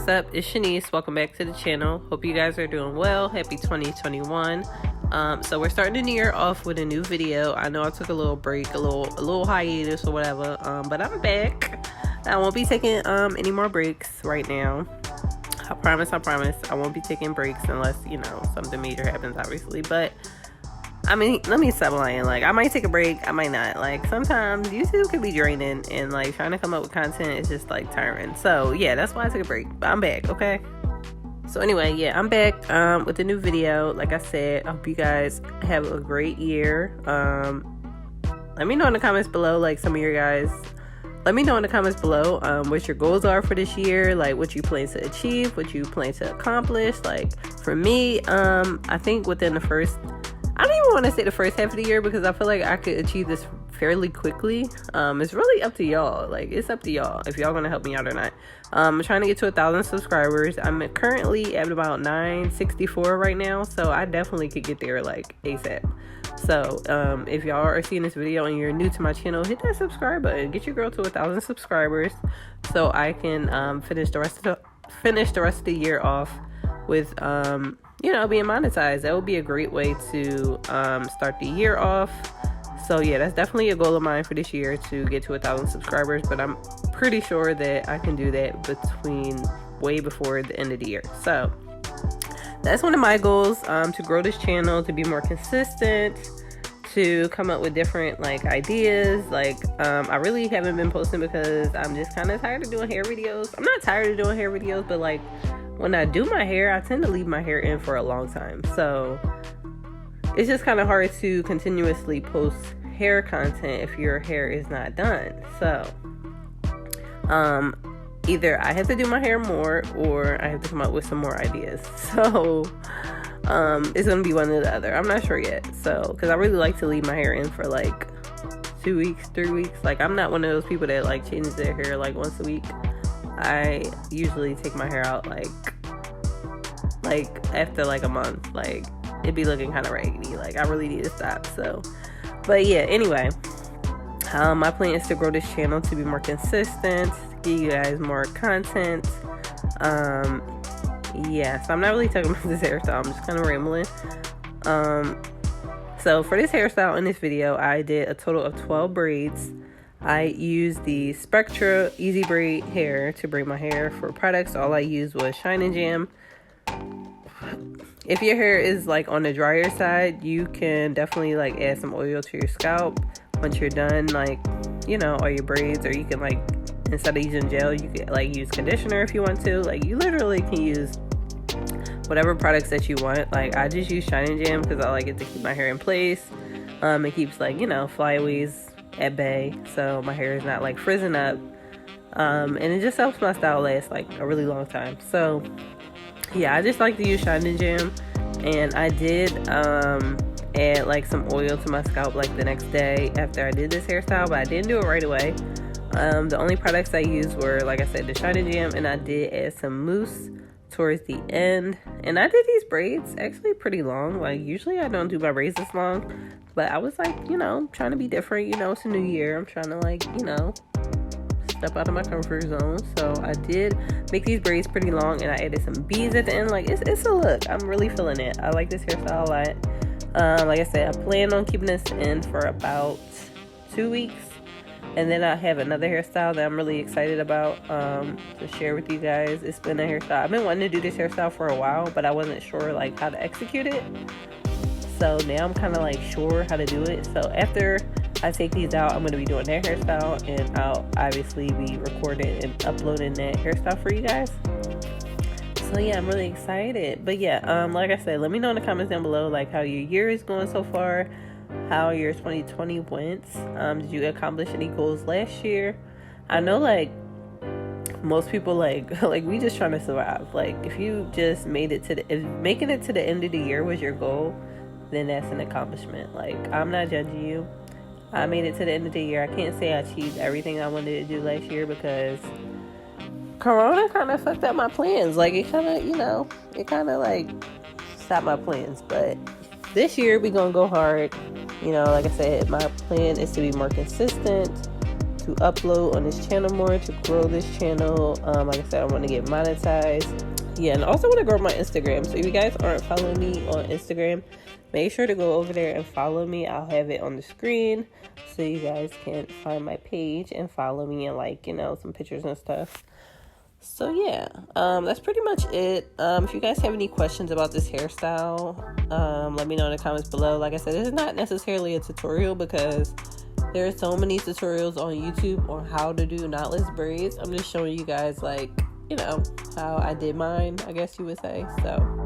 what's up? It's Shanice. Welcome back to the channel. Hope you guys are doing well. Happy 2021. So we're starting the new year off with a new video. I know I took a little break, a little hiatus or whatever, but I'm back. I won't be taking any more breaks right now. I promise I won't be taking breaks unless, you know, something major happens, obviously. But I mean, let me stop lying. Like, I might take a break, I might not. Like, sometimes YouTube can be draining, and like trying to come up with content is just like tiring. So yeah, that's why I took a break. But I'm back, okay? So anyway, yeah, I'm back with a new video. Like I said, I hope you guys have a great year. Let me know in the comments below, like, some of your guys. Let me know in the comments below what your goals are for this year, like what you plan to achieve, what you plan to accomplish. Like, for me, I think within the first, I don't even want to say the first half of the year, because I feel like I could achieve this fairly quickly. It's really up to y'all. Like, it's up to y'all if y'all gonna help me out or not. I'm trying to get to 1,000 subscribers. I'm currently at about 964 right now, so I definitely could get there like ASAP. So if y'all are seeing this video and you're new to my channel, hit that subscribe button. Get your girl to 1,000 subscribers so I can finish the rest of the year off with you know, being monetized. That would be a great way to start the year off. So yeah, that's definitely a goal of mine for this year, to get to 1,000 subscribers. But I'm pretty sure that I can do that way before the end of the year. So that's one of my goals, to grow this channel, to be more consistent, to come up with different like ideas. Like, I really haven't been posting because I'm just kind of tired of doing hair videos. I'm not tired of doing hair videos, but like, when I do my hair, I tend to leave my hair in for a long time. So it's just kind of hard to continuously post hair content if your hair is not done. So either I have to do my hair more, or I have to come up with some more ideas. So it's gonna be one or the other. I'm not sure yet. So, because I really like to leave my hair in for like 2 weeks, 3 weeks. Like, I'm not one of those people that like changes their hair like once a week. I usually take my hair out like after like a month. Like, it'd be looking kind of raggedy. Like, I really need to stop. So, but yeah, anyway, my plan is to grow this channel to be more consistent, to give you guys more content. Yeah, so I'm not really talking about this hairstyle, I'm just kind of rambling. So for this hairstyle in this video, I did a total of 12 braids. I used the Spectra Easy Braid hair to braid my hair. For products, all I used was Shine and Jam. If your hair is like on the drier side, you can definitely like add some oil to your scalp once you're done, like, you know, all your braids. Or you can, like, instead of using gel, you can like use conditioner if you want to. Like, you literally can use whatever products that you want. Like, I just use Shine and Jam because I like it to keep my hair in place. It keeps, like, you know, flyaways at bay, so my hair is not like frizzing up, and it just helps my style last like a really long time. So yeah, I just like to use Shine and Jam, and I did add like some oil to my scalp like the next day after I did this hairstyle, but I didn't do it right away. The only products I used were, like I said, the Shine and Jam, and I did add some mousse towards the end. And I did these braids actually pretty long. Like, usually I don't do my braids this long, but I was like, you know, trying to be different. You know, it's a new year. I'm trying to, like, you know, step out of my comfort zone. So I did make these braids pretty long, and I added some beads at the end. Like, it's a look. I'm really feeling it. I like this hairstyle a lot. Like I said, I plan on keeping this in for about 2 weeks. And then I have another hairstyle that I'm really excited about to share with you guys. It's been a hairstyle. I've been wanting to do this hairstyle for a while, but I wasn't sure like how to execute it. So now I'm kind of like sure how to do it. So after I take these out, I'm going to be doing that hairstyle, and I'll obviously be recording and uploading that hairstyle for you guys. So yeah, I'm really excited. But yeah, like I said, let me know in the comments down below like how your year is going so far, how your 2020 went. Did you accomplish any goals last year? I know like most people like we just trying to survive. Like, if you just made it to if making it to the end of the year was your goal, then that's an accomplishment. Like, I'm not judging you. I made it to the end of the year. I can't say I achieved everything I wanted to do last year because Corona kind of fucked up my plans. Like, it kind of, you know, it kind of like stopped my plans. But this year we gonna go hard. You know, like I said, my plan is to be more consistent, to upload on this channel more, to grow this channel. Like I said, I want to get monetized. Yeah, and I also want to grow my Instagram. So if you guys aren't following me on Instagram, make sure to go over there and follow me. I'll have it on the screen so you guys can find my page and follow me and, like, you know, some pictures and stuff. So yeah, that's pretty much it. If you guys have any questions about this hairstyle, let me know in the comments below. Like I said, this is not necessarily a tutorial because there are so many tutorials on YouTube on how to do knotless braids. I'm just showing you guys, like, you know, how I did mine, I guess you would say. So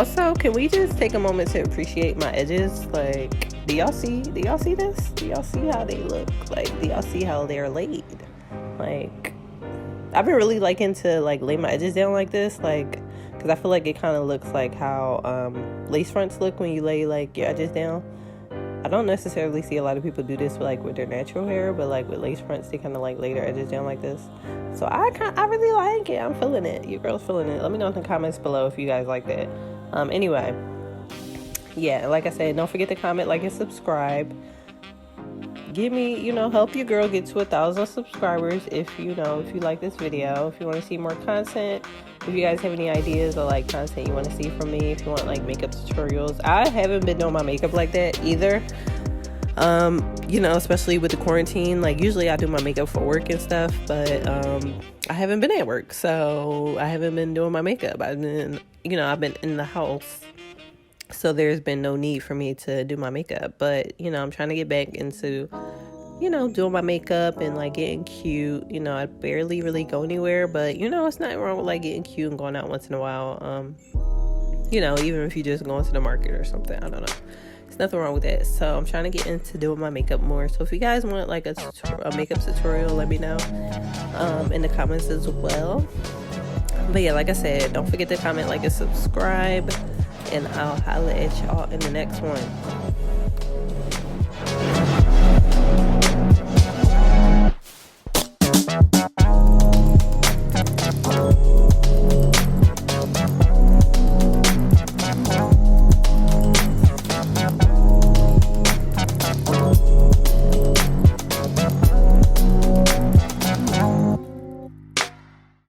Also, can we just take a moment to appreciate my edges? Like, Do y'all see this? Do y'all see how they look? Like, do y'all see how they're laid? Like, I've been really liking to like lay my edges down like this, like, because I feel like it kind of looks like how lace fronts look when you lay like your edges down. I don't necessarily see a lot of people do this with their natural hair, but like with lace fronts, they kind of like lay their edges down like this. So I really like it. I'm feeling it. Your girl's feeling it. Let me know in the comments below if you guys like that. Anyway, yeah, like I said, don't forget to comment, like, and subscribe. Give me, help your girl get to 1,000 subscribers if you like this video. If you want to see more content, if you guys have any ideas or like content you want to see from me, if you want like makeup tutorials. I haven't been doing my makeup like that either. Especially with the quarantine. Like, usually I do my makeup for work and stuff, but I haven't been at work, so I haven't been doing my makeup. I've been in the house. So there's been no need for me to do my makeup. But, I'm trying to get back into, doing my makeup and like getting cute. I barely really go anywhere, but it's nothing wrong with like getting cute and going out once in a while. Even if you just go into the market or something, I don't know. There's nothing wrong with that. So I'm trying to get into doing my makeup more. So if you guys want like a makeup tutorial, let me know in the comments as well. But yeah, like I said, don't forget to comment, like, and subscribe. And I'll holla at y'all in the next one.